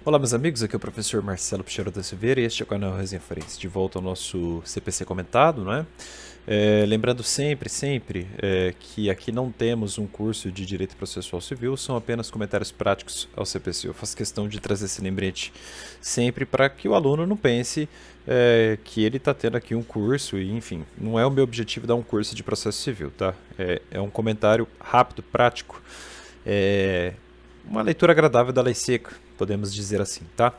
Olá meus amigos, aqui é o professor Marcelo Pichero da Silveira e este é o canal Resenha Forense. De volta ao nosso CPC comentado, não é? Lembrando sempre que aqui não temos um curso de Direito Processual Civil, são apenas comentários práticos ao CPC. Eu faço questão de trazer esse lembrete sempre para que o aluno não pense que ele está tendo aqui um curso e, enfim, não é o meu objetivo dar um curso de processo civil, tá? É um comentário rápido, prático, uma leitura agradável da lei seca, podemos dizer assim, tá?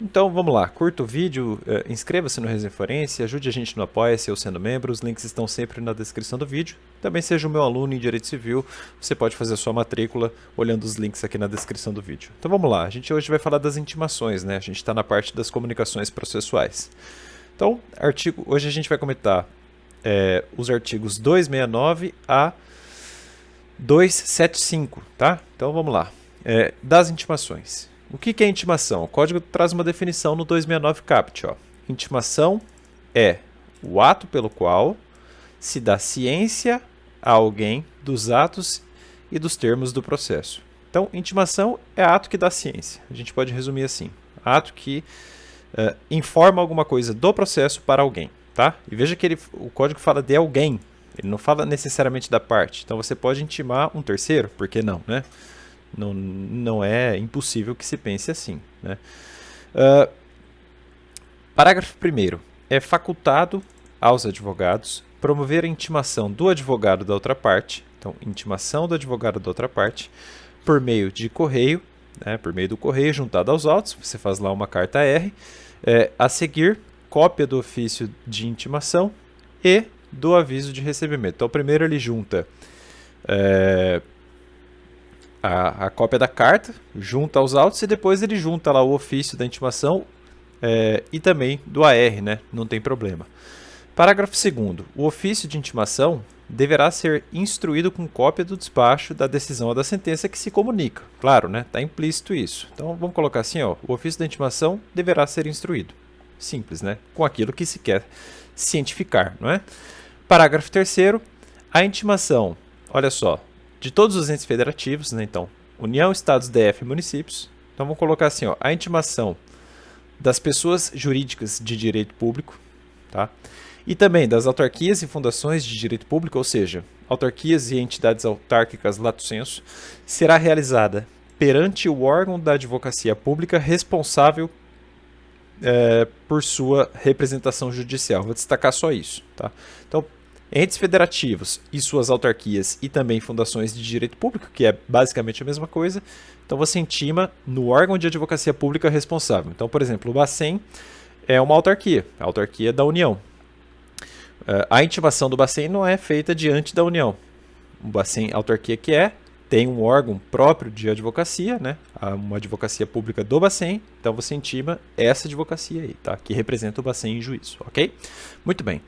Então vamos lá, curta o vídeo, inscreva-se no Resenha Forense, ajude a gente no Apoia-se ou sendo membro, os links estão sempre na descrição do vídeo. Também seja o meu aluno em Direito Civil, você pode fazer a sua matrícula olhando os links aqui na descrição do vídeo. Então vamos lá, a gente hoje vai falar das intimações, né? A gente está na parte das comunicações processuais. Então, hoje a gente vai comentar os artigos 269 a 275, tá? Então vamos lá, das intimações. O que é intimação? O código traz uma definição no 269 caput. Intimação é o ato pelo qual se dá ciência a alguém dos atos e dos termos do processo. Então, intimação é ato que dá ciência. A gente pode resumir assim. Ato que informa alguma coisa do processo para alguém. Tá? E veja que o código fala de alguém. Ele não fala necessariamente da parte. Então, você pode intimar um terceiro. Por que não, né? Não é impossível que se pense assim, né? Parágrafo 1º. É facultado aos advogados promover a intimação do advogado da outra parte, então, intimação do advogado da outra parte, por meio de correio, né, por meio do correio juntado aos autos, você faz lá uma carta R, a seguir, cópia do ofício de intimação e do aviso de recebimento. Então, primeiro ele junta a cópia da carta, junta aos autos e depois ele junta lá o ofício da intimação e também do AR, né? Não tem problema. Parágrafo 2º. O ofício de intimação deverá ser instruído com cópia do despacho da decisão ou da sentença que se comunica. Claro, né? Está implícito isso. Então vamos colocar assim, ó, o ofício da intimação deverá ser instruído. Simples, né? Com aquilo que se quer cientificar, não é? Parágrafo 3º. A intimação, olha só, de todos os entes federativos, né? Então, União, Estados, DF e municípios. Então, vamos colocar assim, ó, a intimação das pessoas jurídicas de direito público, tá? E também das autarquias e fundações de direito público, ou seja, autarquias e entidades autárquicas lato sensu, será realizada perante o órgão da advocacia pública responsável por sua representação judicial. Vou destacar só isso, tá? Então, entes federativos e suas autarquias e também fundações de direito público, que é basicamente a mesma coisa. Então você intima no órgão de advocacia pública responsável. Então, por exemplo, o Bacen é uma autarquia, a autarquia da União. A intimação do Bacen não é feita diante da União. O Bacen, a autarquia tem um órgão próprio de advocacia, né? Uma advocacia pública do Bacen, então você intima essa advocacia aí, tá? Que representa o Bacen em juízo, ok? Muito bem.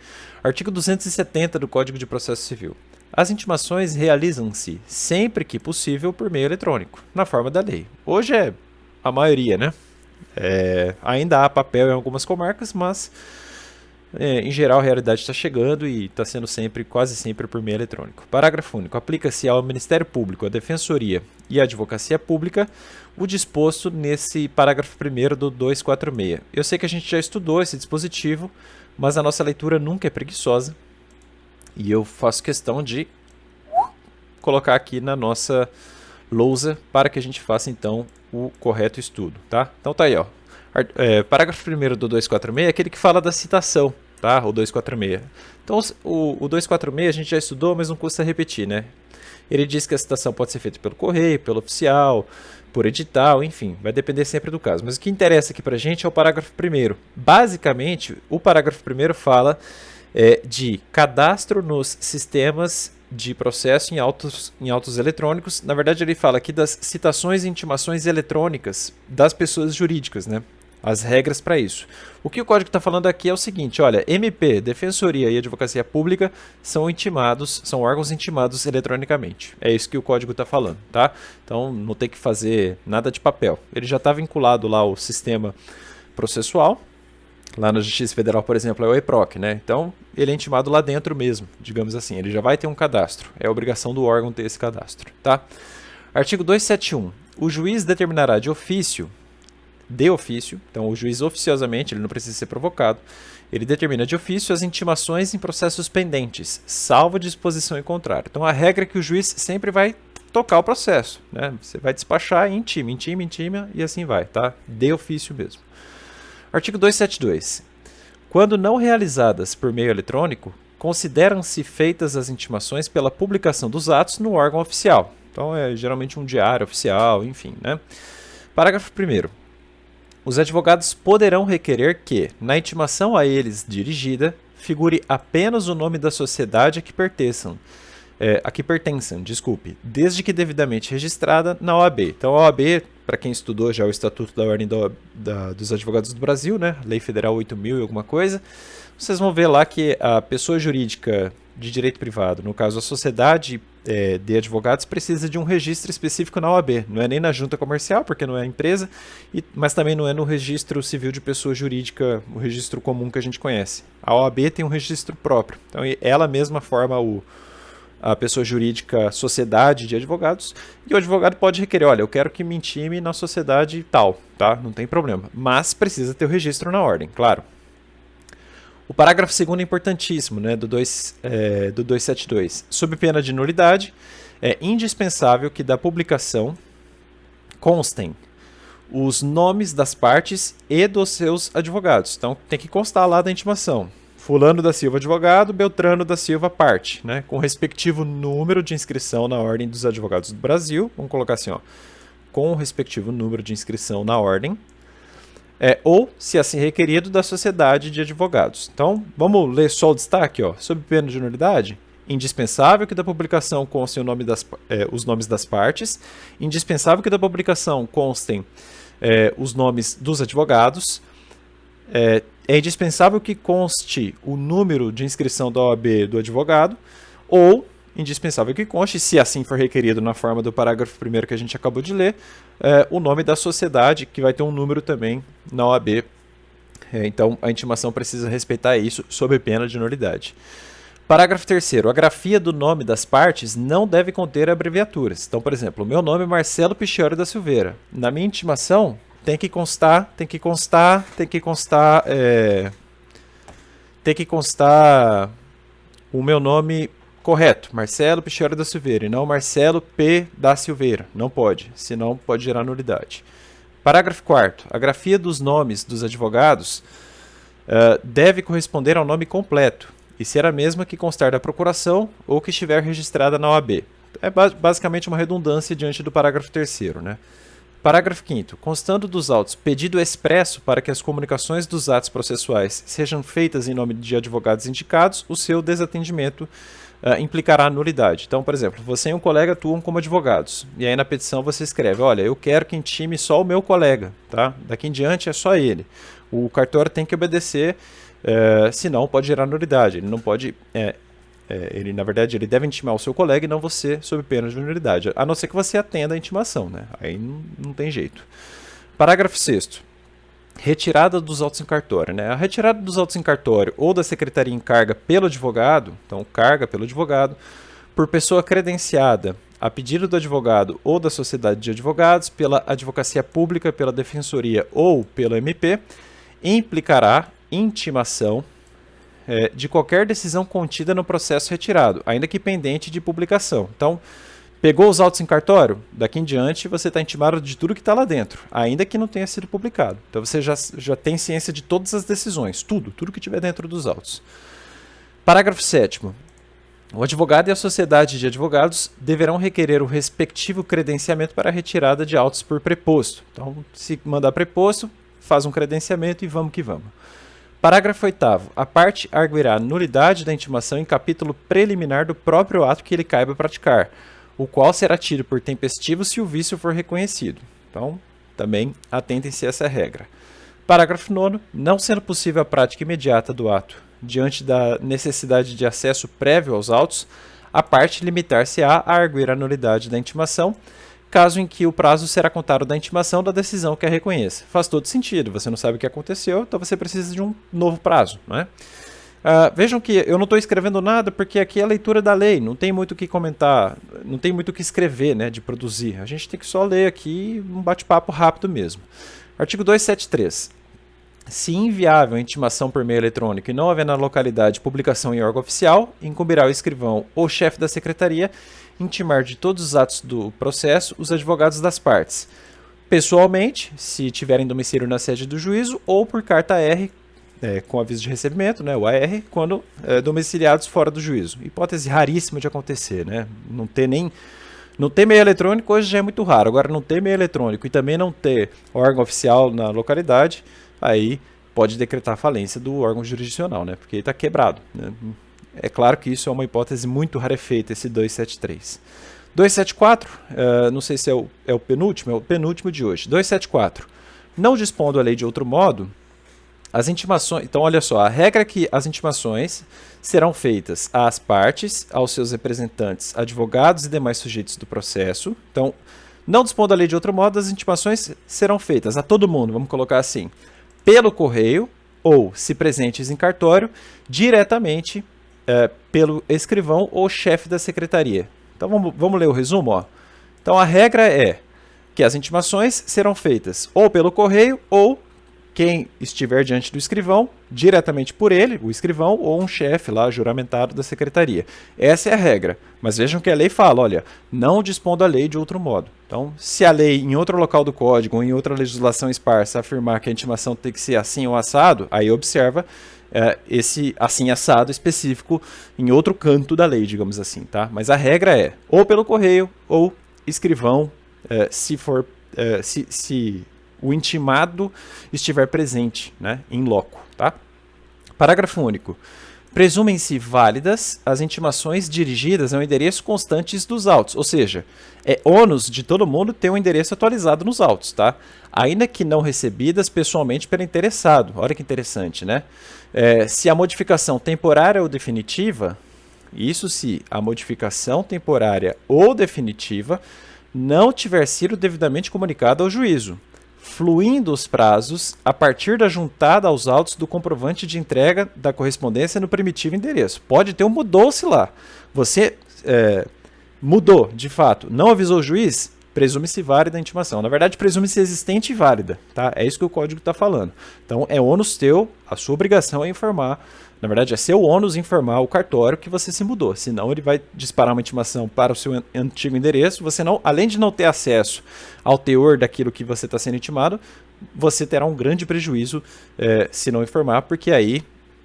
Artigo 270 do Código de Processo Civil. As intimações realizam-se sempre que possível por meio eletrônico, na forma da lei. Hoje é a maioria, né? Ainda há papel em algumas comarcas, mas em geral a realidade está chegando e está sendo quase sempre por meio eletrônico. Parágrafo único. Aplica-se ao Ministério Público, à Defensoria e à Advocacia Pública o disposto nesse parágrafo 1º do 246. Eu sei que a gente já estudou esse dispositivo, mas a nossa leitura nunca é preguiçosa e eu faço questão de colocar aqui na nossa lousa para que a gente faça então o correto estudo, tá? Então tá aí, ó. Parágrafo 1º do 246 é aquele que fala da citação, tá? O 246. Então o 246 a gente já estudou, mas não custa repetir, né? Ele diz que a citação pode ser feita pelo correio, pelo oficial, por edital, enfim, vai depender sempre do caso. Mas o que interessa aqui pra gente é o parágrafo 1º. Basicamente, o parágrafo 1º fala de cadastro nos sistemas de processo em autos eletrônicos. Na verdade, ele fala aqui das citações e intimações eletrônicas das pessoas jurídicas, né? As regras para isso. O que o código está falando aqui é o seguinte, olha, MP, Defensoria e Advocacia Pública são órgãos intimados eletronicamente. É isso que o código está falando, tá? Então não tem que fazer nada de papel. Ele já está vinculado lá ao sistema processual. Lá na Justiça Federal, por exemplo, é o EPROC, né? Então ele é intimado lá dentro mesmo, digamos assim. Ele já vai ter um cadastro. É obrigação do órgão ter esse cadastro, tá? Artigo 271. O juiz determinará de ofício de ofício, então o juiz oficiosamente, ele não precisa ser provocado, ele determina de ofício as intimações em processos pendentes, salvo disposição em contrário. Então a regra é que o juiz sempre vai tocar o processo, né? Você vai despachar e intima e assim vai, tá? De ofício mesmo. Artigo 272. Quando não realizadas por meio eletrônico, consideram-se feitas as intimações pela publicação dos atos no órgão oficial. Então é geralmente um diário oficial, enfim, né? Parágrafo 1º. Os advogados poderão requerer que, na intimação a eles dirigida, figure apenas o nome da sociedade a que pertençam, desde que devidamente registrada na OAB. Então, a OAB, para quem estudou já o Estatuto da Ordem dos Advogados do Brasil, né, Lei Federal 8.000 e alguma coisa, vocês vão ver lá que a pessoa jurídica de direito privado, no caso a sociedade de advogados, precisa de um registro específico na OAB. Não é nem na junta comercial, porque não é empresa, mas também não é no registro civil de pessoa jurídica, o registro comum que a gente conhece. A OAB tem um registro próprio. Então, ela mesma forma a pessoa jurídica sociedade de advogados, e o advogado pode requerer, olha, eu quero que me intime na sociedade tal, tá? Não tem problema. Mas precisa ter o registro na ordem, claro. O parágrafo 2º é importantíssimo, né, do 272. Sob pena de nulidade, é indispensável que da publicação constem os nomes das partes e dos seus advogados. Então tem que constar lá da intimação. Fulano da Silva advogado, Beltrano da Silva parte, né, com o respectivo número de inscrição na Ordem dos Advogados do Brasil. Vamos colocar assim, ó, com o respectivo número de inscrição na ordem. Ou, se assim requerido, da sociedade de advogados. Então, vamos ler só o destaque, ó. Sob pena de nulidade, indispensável que da publicação constem os nomes das partes, indispensável que da publicação constem os nomes dos advogados, é indispensável que conste o número de inscrição da OAB do advogado, ou indispensável que conste, se assim for requerido na forma do parágrafo 1º que a gente acabou de ler, o nome da sociedade, que vai ter um número também na OAB. Então, a intimação precisa respeitar isso, sob pena de nulidade. Parágrafo 3º. A grafia do nome das partes não deve conter abreviaturas. Então, por exemplo, o meu nome é Marcelo Piccioli da Silveira. Na minha intimação, tem que constar o meu nome correto, Marcelo Piccioli da Silveira, e não Marcelo P. da Silveira. Não pode, senão pode gerar nulidade. Parágrafo 4º. A grafia dos nomes dos advogados deve corresponder ao nome completo e ser a mesma que constar da procuração ou que estiver registrada na OAB. É basicamente uma redundância diante do parágrafo 3º, né? Parágrafo 5º. Constando dos autos pedido expresso para que as comunicações dos atos processuais sejam feitas em nome de advogados indicados, o seu desatendimento implicará nulidade. Então, por exemplo, você e um colega atuam como advogados, e aí na petição você escreve, olha, eu quero que intime só o meu colega, tá? Daqui em diante é só ele. O cartório tem que obedecer, senão pode gerar nulidade. Ele não pode... na verdade, ele deve intimar o seu colega e não você, sob pena de nulidade. A não ser que você atenda a intimação, né? Aí não tem jeito. Parágrafo 6º. Retirada dos autos em cartório, né? A retirada dos autos em cartório ou da secretaria em carga pelo advogado, então carga pelo advogado, por pessoa credenciada a pedido do advogado ou da sociedade de advogados, pela advocacia pública, pela defensoria ou pelo MP, implicará intimação de qualquer decisão contida no processo retirado, ainda que pendente de publicação. Então, pegou os autos em cartório? Daqui em diante você está intimado de tudo que está lá dentro, ainda que não tenha sido publicado. Então você já tem ciência de todas as decisões, tudo que tiver dentro dos autos. Parágrafo 7º. O advogado e a sociedade de advogados deverão requerer o respectivo credenciamento para a retirada de autos por preposto. Então, se mandar preposto, faz um credenciamento e vamos que vamos. Parágrafo 8º. A parte arguirá a nulidade da intimação em capítulo preliminar do próprio ato que ele caiba praticar, o qual será tido por tempestivo se o vício for reconhecido. Então, também atentem-se a essa regra. Parágrafo 9º. Não sendo possível a prática imediata do ato, diante da necessidade de acesso prévio aos autos, a parte limitar-se-á a arguir a nulidade da intimação, caso em que o prazo será contado da intimação da decisão que a reconheça. Faz todo sentido, você não sabe o que aconteceu, então você precisa de um novo prazo, não é? Vejam que eu não estou escrevendo nada porque aqui é a leitura da lei, não tem muito o que comentar, não tem muito o que escrever, né, de produzir. A gente tem que só ler aqui um bate-papo rápido mesmo. Artigo 273. Se inviável a intimação por meio eletrônico e não haver na localidade publicação em órgão oficial, incumbirá o escrivão ou chefe da secretaria intimar de todos os atos do processo os advogados das partes, pessoalmente, se tiverem domicílio na sede do juízo, ou por carta R, com aviso de recebimento, né, o AR, quando domiciliados fora do juízo. Hipótese raríssima de acontecer, né? Não ter meio eletrônico hoje já é muito raro. Agora, não ter meio eletrônico e também não ter órgão oficial na localidade, aí pode decretar a falência do órgão jurisdicional, né? Porque ele está quebrado, né? É claro que isso é uma hipótese muito rarefeita, esse 273. 274, não sei se é o penúltimo de hoje. 274. Não dispondo a lei de outro modo, as intimações... Então, olha só, a regra é que as intimações serão feitas às partes, aos seus representantes, advogados e demais sujeitos do processo. Então, não dispondo a lei de outro modo, as intimações serão feitas a todo mundo, vamos colocar assim, pelo correio ou, se presentes em cartório, diretamente pelo escrivão ou chefe da secretaria. Então vamos ler o resumo. Ó. Então a regra é que as intimações serão feitas ou pelo correio ou quem estiver diante do escrivão, diretamente por ele, o escrivão, ou um chefe lá juramentado da secretaria. Essa é a regra. Mas vejam que a lei fala, olha, não dispondo a lei de outro modo. Então, se a lei em outro local do código ou em outra legislação esparsa afirmar que a intimação tem que ser assim ou assado, aí observa esse assim assado específico em outro canto da lei, digamos assim, tá? Mas a regra é ou pelo correio ou escrivão, se o intimado estiver presente, né, em loco, tá? Parágrafo único. Presumem-se válidas as intimações dirigidas ao endereço constantes dos autos, ou seja, é ônus de todo mundo ter um endereço atualizado nos autos, tá? Ainda que não recebidas pessoalmente pelo interessado. Olha que interessante, né? Se a modificação temporária ou definitiva, isso se a modificação temporária ou definitiva não tiver sido devidamente comunicada ao juízo, fluindo os prazos a partir da juntada aos autos do comprovante de entrega da correspondência no primitivo endereço. Pode ter um mudou-se lá. Você mudou, de fato, não avisou o juiz, presume-se válida a intimação. Na verdade, presume-se existente e válida. Tá? É isso que o código está falando. Então, é ônus teu, a sua obrigação é informar. Na verdade, é seu ônus informar o cartório que você se mudou. Senão, ele vai disparar uma intimação para o seu antigo endereço. Você não, além de não ter acesso ao teor daquilo que você está sendo intimado, você terá um grande prejuízo se não informar, porque aí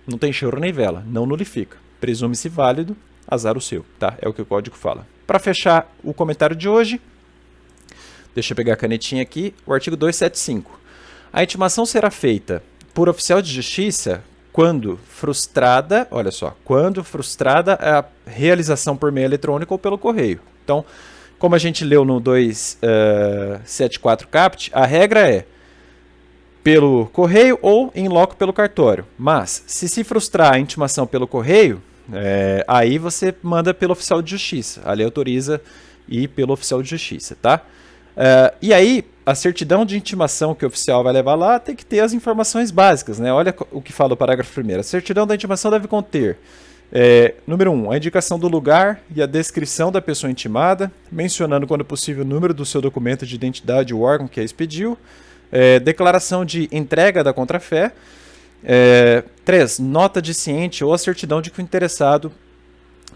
não tem choro nem vela, não nulifica. Presume-se válido, azar o seu. Tá? É o que o código fala. Para fechar o comentário de hoje, deixa eu pegar a canetinha aqui, o artigo 275. A intimação será feita por oficial de justiça quando frustrada, olha só, quando frustrada a realização por meio eletrônico ou pelo correio. Então, como a gente leu no 274 caput, a regra é pelo correio ou em loco pelo cartório. Mas, se frustrar a intimação pelo correio, aí você manda pelo oficial de justiça. A lei autoriza ir pelo oficial de justiça, tá? E aí, a certidão de intimação que o oficial vai levar lá tem que ter as informações básicas, né? Olha o que fala o parágrafo 1º. A certidão da intimação deve conter, número 1, a indicação do lugar e a descrição da pessoa intimada, mencionando, quando possível, o número do seu documento de identidade, o órgão que a expediu, declaração de entrega da contrafé, 3, nota de ciente ou a certidão de que o interessado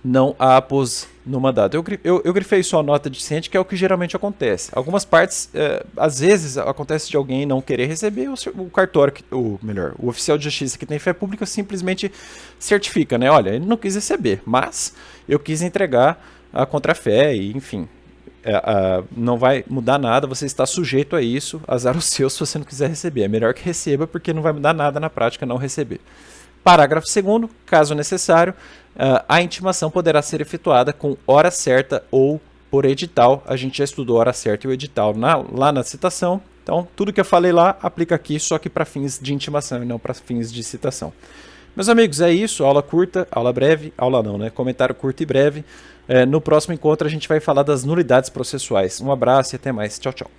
não a apôs no mandado. Eu grifei só a nota de ciente, que é o que geralmente acontece. Algumas partes, às vezes, acontece de alguém não querer receber, o cartório, o oficial de justiça que tem fé pública simplesmente certifica, né? Olha, ele não quis receber, mas eu quis entregar a contrafé e, enfim, não vai mudar nada, você está sujeito a isso, azar o seu se você não quiser receber. É melhor que receba, porque não vai mudar nada na prática não receber. Parágrafo 2º, caso necessário, a intimação poderá ser efetuada com hora certa ou por edital. A gente já estudou hora certa e o edital lá na citação. Então, tudo que eu falei lá aplica aqui, só que para fins de intimação e não para fins de citação. Meus amigos, é isso. Aula curta, aula breve, aula não, né? Comentário curto e breve. No próximo encontro a gente vai falar das nulidades processuais. Um abraço e até mais. Tchau, tchau.